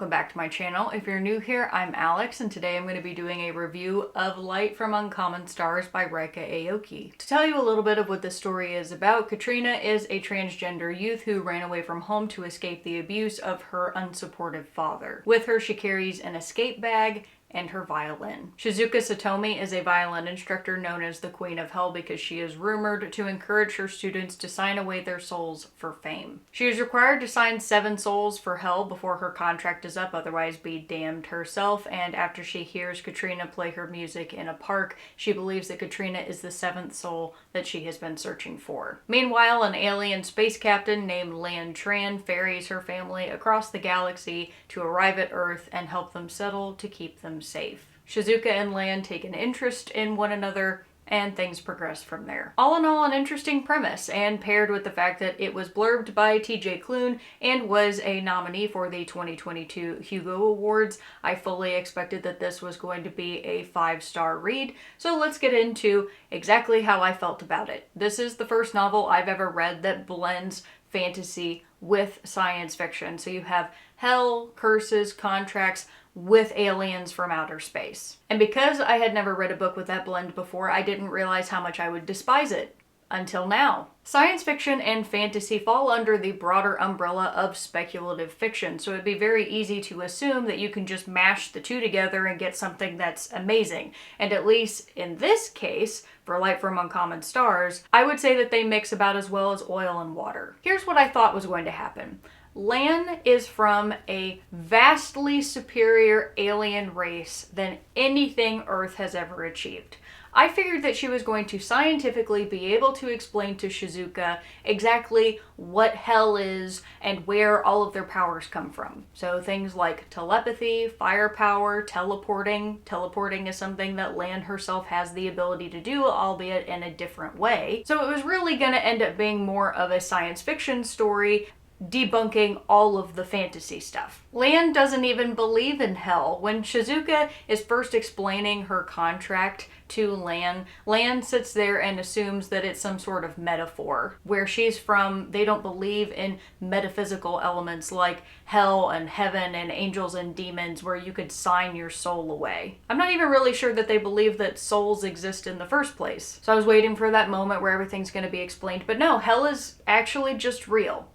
welcome back to my channel. If you're new here, I'm Alex, and today I'm going to be doing a review of Light from Uncommon Stars by Rika Aoki. To tell you a little bit of what this story is about, Katrina is a transgender youth who ran away from home to escape the abuse of her unsupportive father. With her, she carries an escape bag and her violin. Shizuka Satomi is a violin instructor known as the Queen of Hell because she is rumored to encourage her students to sign away their souls for fame. She is required to sign 7 souls for Hell before her contract is up, otherwise be damned herself, and after she hears Katrina play her music in a park, she believes that Katrina is the 7th soul that she has been searching for. Meanwhile, an alien space captain named Lan Tran ferries her family across the galaxy to arrive at Earth and help them settle to keep them safe. Shizuka and Lan take an interest in one another, and things progress from there. All in all, an interesting premise, and paired with the fact that it was blurbed by TJ Klune and was a nominee for the 2022 Hugo Awards, I fully expected that this was going to be a 5-star read. So let's get into exactly how I felt about it. This is the first novel I've ever read that blends fantasy with science fiction. So you have hell, curses, contracts, with aliens from outer space. And because I had never read a book with that blend before, I didn't realize how much I would despise it. Until now. Science fiction and fantasy fall under the broader umbrella of speculative fiction, so it'd be very easy to assume that you can just mash the two together and get something that's amazing. And at least in this case, for Light from Uncommon Stars, I would say that they mix about as well as oil and water. Here's what I thought was going to happen. Lan is from a vastly superior alien race than anything Earth has ever achieved. I figured that she was going to scientifically be able to explain to Shizuka exactly what hell is and where all of their powers come from. So things like telepathy, firepower, teleporting. Teleporting is something that Lan herself has the ability to do, albeit in a different way. So it was really going to end up being more of a science fiction story debunking all of the fantasy stuff. Lan doesn't even believe in hell. When Shizuka is first explaining her contract to Lan, Lan sits there and assumes that it's some sort of metaphor. Where she's from, they don't believe in metaphysical elements like hell and heaven and angels and demons where you could sign your soul away. I'm not even really sure that they believe that souls exist in the first place. So I was waiting for that moment where everything's going to be explained, but no, hell is actually just real.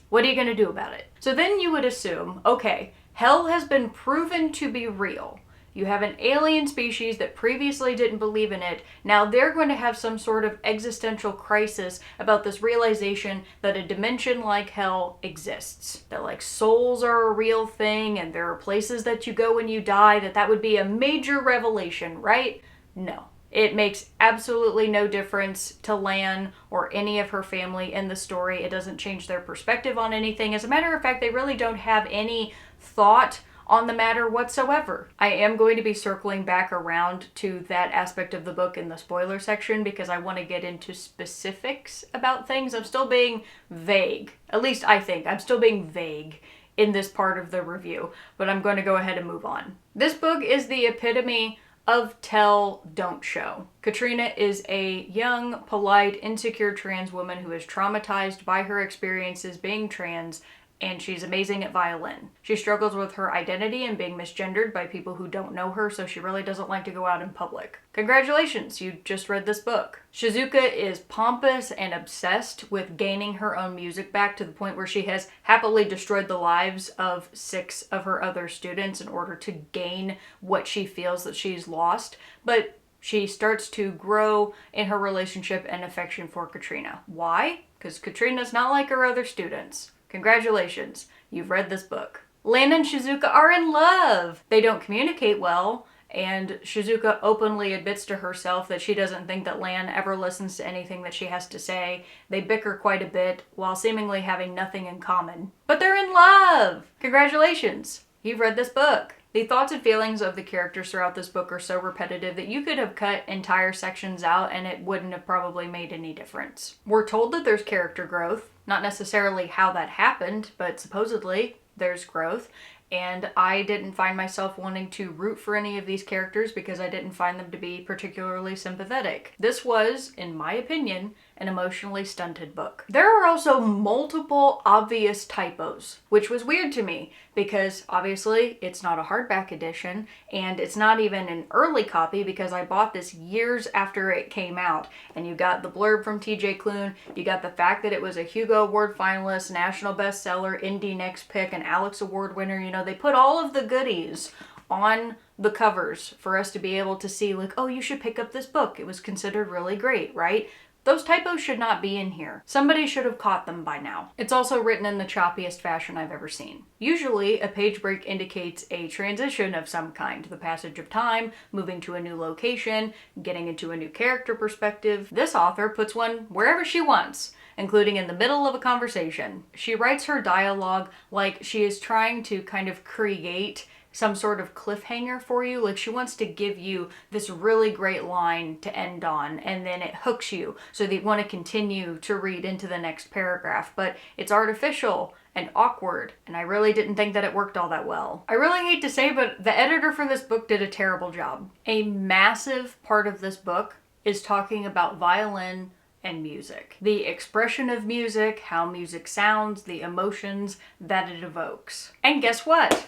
What are you going to do about it? So then you would assume, okay, hell has been proven to be real. You have an alien species that previously didn't believe in it. Now they're going to have some sort of existential crisis about this realization that a dimension like hell exists. That like souls are a real thing and there are places that you go when you die, that would be a major revelation, right? No. It makes absolutely no difference to Lan or any of her family in the story. It doesn't change their perspective on anything. As a matter of fact, they really don't have any thought on the matter whatsoever. I am going to be circling back around to that aspect of the book in the spoiler section because I want to get into specifics about things. I'm still being vague. At least I think. I'm still being vague in this part of the review, but I'm going to go ahead and move on. This book is the epitome of tell, don't show. Katrina is a young, polite, insecure trans woman who is traumatized by her experiences being trans, and she's amazing at violin. She struggles with her identity and being misgendered by people who don't know her, so she really doesn't like to go out in public. Congratulations, you just read this book. Shizuka is pompous and obsessed with gaining her own music back to the point where she has happily destroyed the lives of 6 of her other students in order to gain what she feels that she's lost. But she starts to grow in her relationship and affection for Katrina. Why? Because Katrina's not like her other students. Congratulations, you've read this book. Lan and Shizuka are in love! They don't communicate well, and Shizuka openly admits to herself that she doesn't think that Lan ever listens to anything that she has to say. They bicker quite a bit, while seemingly having nothing in common. But they're in love! Congratulations, you've read this book. The thoughts and feelings of the characters throughout this book are so repetitive that you could have cut entire sections out and it wouldn't have probably made any difference. We're told that there's character growth, not necessarily how that happened, but supposedly there's growth. And I didn't find myself wanting to root for any of these characters because I didn't find them to be particularly sympathetic. This was, in my opinion, an emotionally stunted book. There are also multiple obvious typos, which was weird to me because obviously it's not a hardback edition and it's not even an early copy because I bought this years after it came out. And you got the blurb from TJ Klune, you got the fact that it was a Hugo Award finalist, national bestseller, indie next pick, an Alex Award winner. You know, they put all of the goodies on the covers for us to be able to see, like, oh, you should pick up this book. It was considered really great, right? Those typos should not be in here. Somebody should have caught them by now. It's also written in the choppiest fashion I've ever seen. Usually, a page break indicates a transition of some kind, the passage of time, moving to a new location, getting into a new character perspective. This author puts one wherever she wants, including in the middle of a conversation. She writes her dialogue like she is trying to kind of create some sort of cliffhanger for you. Like she wants to give you this really great line to end on, and then it hooks you so that you want to continue to read into the next paragraph. But it's artificial and awkward, and I really didn't think that it worked all that well. I really hate to say, but the editor for this book did a terrible job. A massive part of this book is talking about violin and music. The expression of music, how music sounds, the emotions that it evokes. And guess what?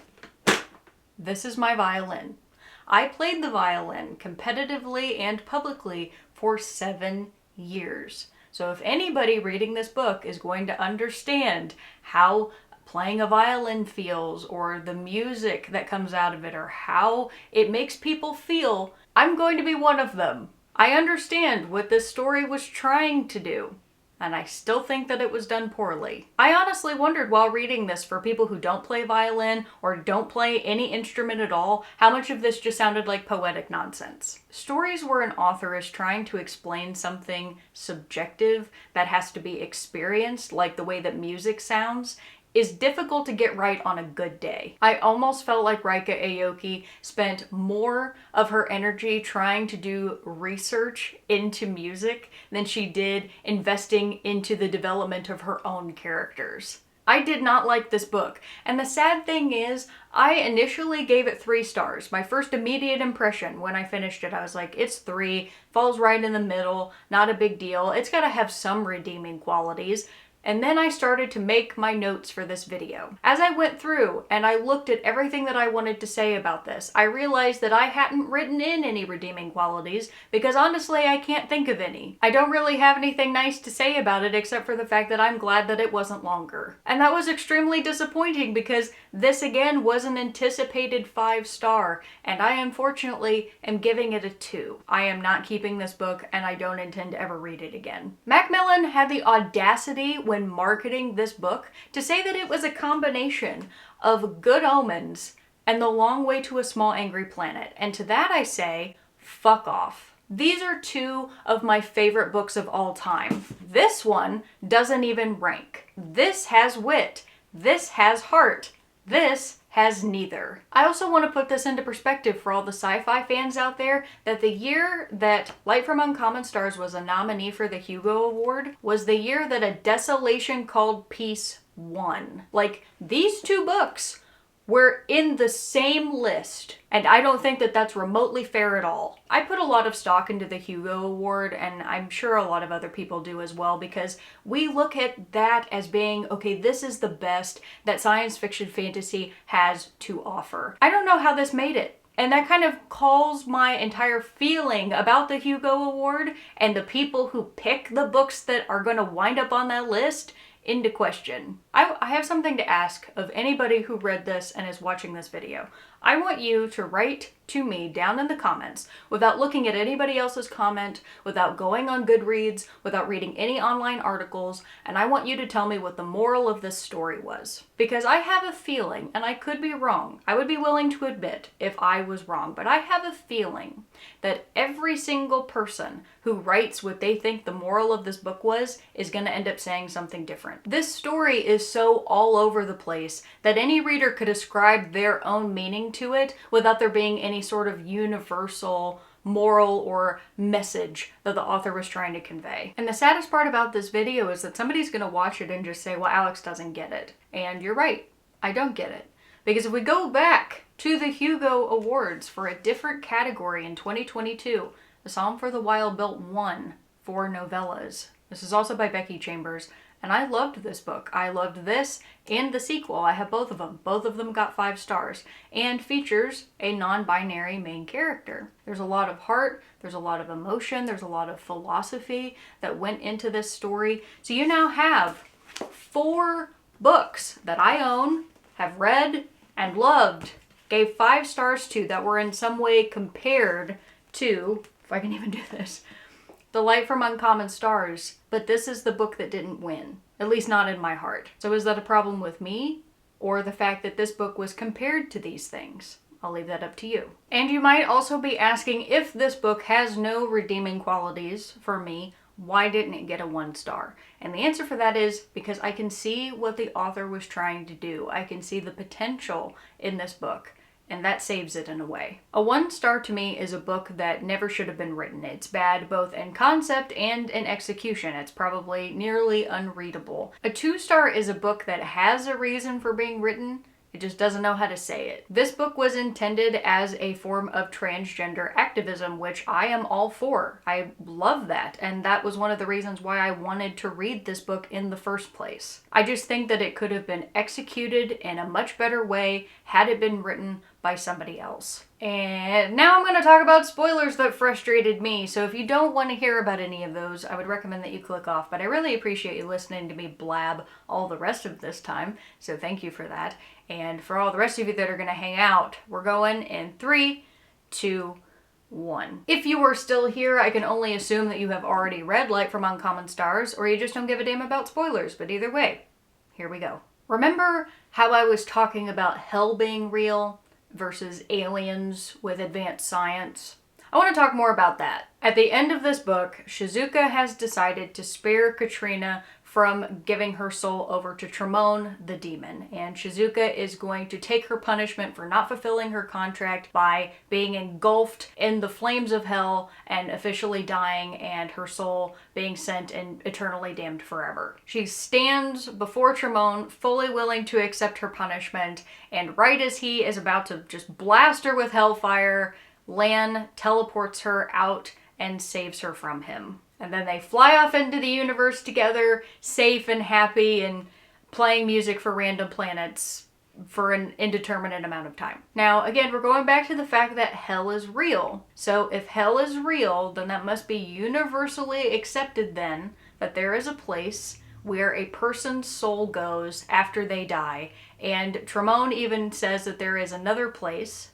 This is my violin. I played the violin competitively and publicly for 7 years. So if anybody reading this book is going to understand how playing a violin feels, or the music that comes out of it, or how it makes people feel, I'm going to be one of them. I understand what this story was trying to do, and I still think that it was done poorly. I honestly wondered while reading this, for people who don't play violin or don't play any instrument at all, how much of this just sounded like poetic nonsense. Stories where an author is trying to explain something subjective that has to be experienced, like the way that music sounds, is difficult to get right on a good day. I almost felt like Rika Aoki spent more of her energy trying to do research into music than she did investing into the development of her own characters. I did not like this book, and the sad thing is, I initially gave it 3 stars. My first immediate impression when I finished it, I was like, it's 3, falls right in the middle, not a big deal. It's gotta have some redeeming qualities. And then I started to make my notes for this video. As I went through and I looked at everything that I wanted to say about this, I realized that I hadn't written in any redeeming qualities because honestly, I can't think of any. I don't really have anything nice to say about it except for the fact that I'm glad that it wasn't longer. And that was extremely disappointing because this again was an anticipated 5-star, and I unfortunately am giving it a 2. I am not keeping this book, and I don't intend to ever read it again. Macmillan had the audacity when marketing this book to say that it was a combination of Good Omens and The Long Way to a Small Angry Planet. And to that I say, fuck off. These are 2 of my favorite books of all time. This one doesn't even rank. This has wit. This has heart. This has neither. I also want to put this into perspective for all the sci-fi fans out there, that the year that Light from Uncommon Stars was a nominee for the Hugo Award was the year that A Desolation Called Peace won. Like, these 2 books were in the same list, and I don't think that that's remotely fair at all. I put a lot of stock into the Hugo Award, and I'm sure a lot of other people do as well, because we look at that as being, okay, this is the best that science fiction fantasy has to offer. I don't know how this made it. And that kind of calls my entire feeling about the Hugo Award and the people who pick the books that are going to wind up on that list into question. I have something to ask of anybody who read this and is watching this video. I want you to write to me down in the comments without looking at anybody else's comment, without going on Goodreads, without reading any online articles, and I want you to tell me what the moral of this story was. Because I have a feeling, and I could be wrong, I would be willing to admit if I was wrong, but I have a feeling that every single person who writes what they think the moral of this book was is going to end up saying something different. This story is so all over the place that any reader could ascribe their own meaning to it without there being any sort of universal moral or message that the author was trying to convey. And the saddest part about this video is that somebody's going to watch it and just say, well, Alex doesn't get it. And you're right, I don't get it. Because if we go back to the Hugo Awards for a different category in 2022, A Psalm for the Wild Belt won 4 novellas. This is also by Becky Chambers, and I loved this book. I loved this and the sequel. I have both of them. Both of them got 5 stars, and features a non-binary main character. There's a lot of heart, there's a lot of emotion, there's a lot of philosophy that went into this story. So you now have 4 books that I own, have read, and loved, gave 5 stars to, that were in some way compared to, if I can even do this, The Light from Uncommon Stars, but this is the book that didn't win, at least not in my heart. So is that a problem with me, or the fact that this book was compared to these things? I'll leave that up to you. And you might also be asking, if this book has no redeeming qualities for me, why didn't it get a 1 star? And the answer for that is because I can see what the author was trying to do. I can see the potential in this book, and that saves it in a way. A 1 star to me is a book that never should have been written. It's bad both in concept and in execution. It's probably nearly unreadable. A 2 star is a book that has a reason for being written, it just doesn't know how to say it. This book was intended as a form of transgender activism, which I am all for. I love that, and that was one of the reasons why I wanted to read this book in the first place. I just think that it could have been executed in a much better way had it been written by somebody else. And now I'm going to talk about spoilers that frustrated me, so if you don't want to hear about any of those, I would recommend that you click off, but I really appreciate you listening to me blab all the rest of this time, so thank you for that. And for all the rest of you that are going to hang out, we're going in 3, 2, 1. If you are still here, I can only assume that you have already read Light from Uncommon Stars, or you just don't give a damn about spoilers, but either way, here we go. Remember how I was talking about hell being real versus aliens with advanced science? I want to talk more about that. At the end of this book, Shizuka has decided to spare Katrina from giving her soul over to Tremone, the demon. And Shizuka is going to take her punishment for not fulfilling her contract by being engulfed in the flames of hell and officially dying, and her soul being sent and eternally damned forever. She stands before Tremone, fully willing to accept her punishment, and right as he is about to just blast her with hellfire, Lan teleports her out and saves her from him. And then they fly off into the universe together, safe and happy, and playing music for random planets for an indeterminate amount of time. Now, again, we're going back to the fact that hell is real. So if hell is real, then that must be universally accepted then that there is a place where a person's soul goes after they die. And Tremone even says that there is another place,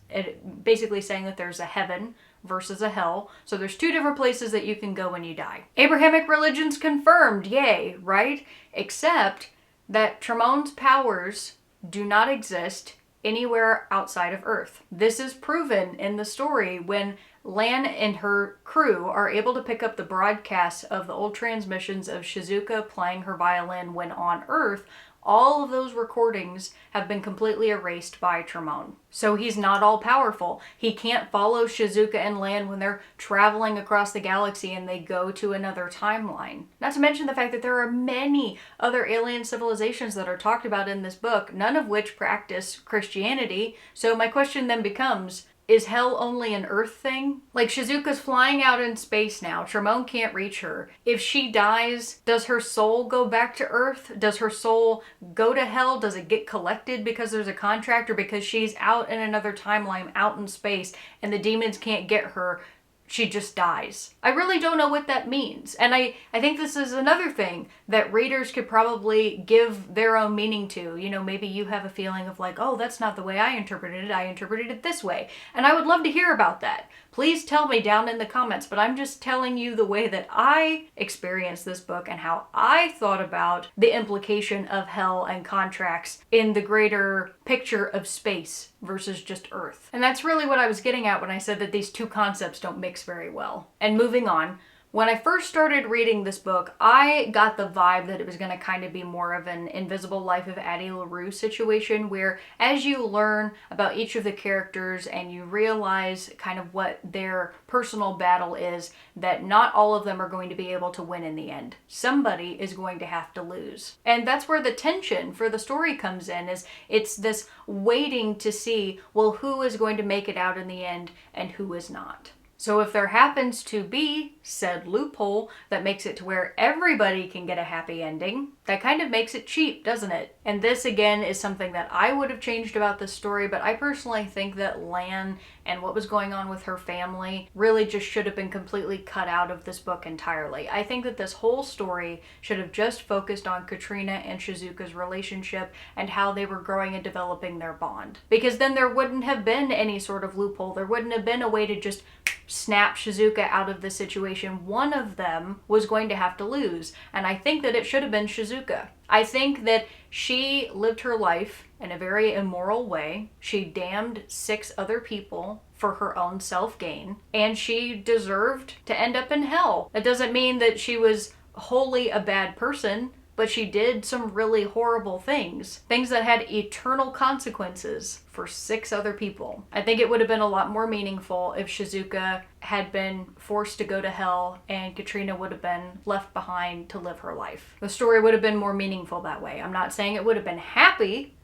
basically saying that there's a heaven versus a hell. So there's 2 different places that you can go when you die. Abrahamic religion's confirmed, yay, right? Except that Tremone's powers do not exist anywhere outside of Earth. This is proven in the story when Lan and her crew are able to pick up the broadcasts of the old transmissions of Shizuka playing her violin when on Earth. All of those recordings have been completely erased by Tremone. So he's not all powerful. He can't follow Shizuka and Lan when they're traveling across the galaxy and they go to another timeline. Not to mention the fact that there are many other alien civilizations that are talked about in this book, none of which practice Christianity. So my question then becomes, is hell only an Earth thing? Like, Shizuka's flying out in space now. Tremone can't reach her. If she dies, does her soul go back to Earth? Does her soul go to hell? Does it get collected because there's a contract, or because she's out in another timeline, out in space, and the demons can't get her? She just dies. I really don't know what that means. And I think this is another thing that readers could probably give their own meaning to. You know, maybe you have a feeling of like, oh, that's not the way I interpreted it. I interpreted it this way. And I would love to hear about that. Please tell me down in the comments, but I'm just telling you the way that I experienced this book and how I thought about the implication of hell and contracts in the greater picture of space versus just Earth. And that's really what I was getting at when I said that these 2 concepts don't mix very well. And moving on, when I first started reading this book, I got the vibe that it was going to kind of be more of an Invisible Life of Addie LaRue situation, where as you learn about each of the characters and you realize kind of what their personal battle is, that not all of them are going to be able to win in the end. Somebody is going to have to lose. And that's where the tension for the story comes in, is it's this waiting to see, well, who is going to make it out in the end and who is not. So if there happens to be said loophole that makes it to where everybody can get a happy ending, that kind of makes it cheap, doesn't it? And this again is something that I would have changed about this story, but I personally think that Lan and what was going on with her family really just should have been completely cut out of this book entirely. I think that this whole story should have just focused on Katrina and Shizuka's relationship and how they were growing and developing their bond. Because then there wouldn't have been any sort of loophole. There wouldn't have been a way to just snap Shizuka out of the situation. One of them was going to have to lose, and I think that it should have been Shizuka. I think that she lived her life in a very immoral way. She damned 6 other people for her own self-gain, and she deserved to end up in hell. That doesn't mean that she was wholly a bad person, but she did some really horrible things. Things that had eternal consequences for 6 other people. I think it would have been a lot more meaningful if Shizuka had been forced to go to hell and Katrina would have been left behind to live her life. The story would have been more meaningful that way. I'm not saying it would have been happy,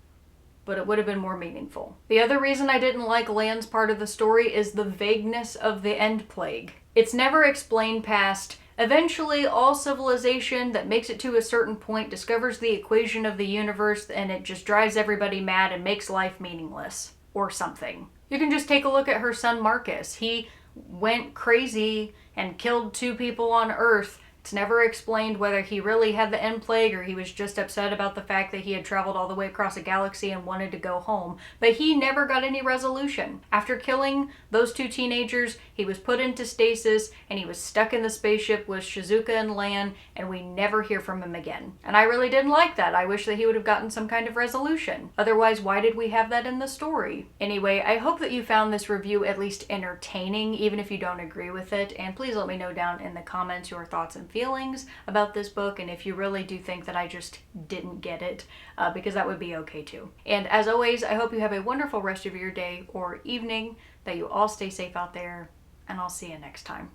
but it would have been more meaningful. The other reason I didn't like Lan's part of the story is the vagueness of the end plague. It's never explained past eventually, all civilization that makes it to a certain point discovers the equation of the universe and it just drives everybody mad and makes life meaningless. Or something. You can just take a look at her son Marcus. He went crazy and killed 2 people on Earth. It's never explained whether he really had the end plague or he was just upset about the fact that he had traveled all the way across a galaxy and wanted to go home. But he never got any resolution. After killing those 2 teenagers, he was put into stasis and he was stuck in the spaceship with Shizuka and Lan, and we never hear from him again. And I really didn't like that. I wish that he would have gotten some kind of resolution. Otherwise, why did we have that in the story? Anyway, I hope that you found this review at least entertaining, even if you don't agree with it. And please let me know down in the comments your thoughts and feelings about this book, and if you really do think that I just didn't get it, because that would be okay too. And as always, I hope you have a wonderful rest of your day or evening, that you all stay safe out there, and I'll see you next time.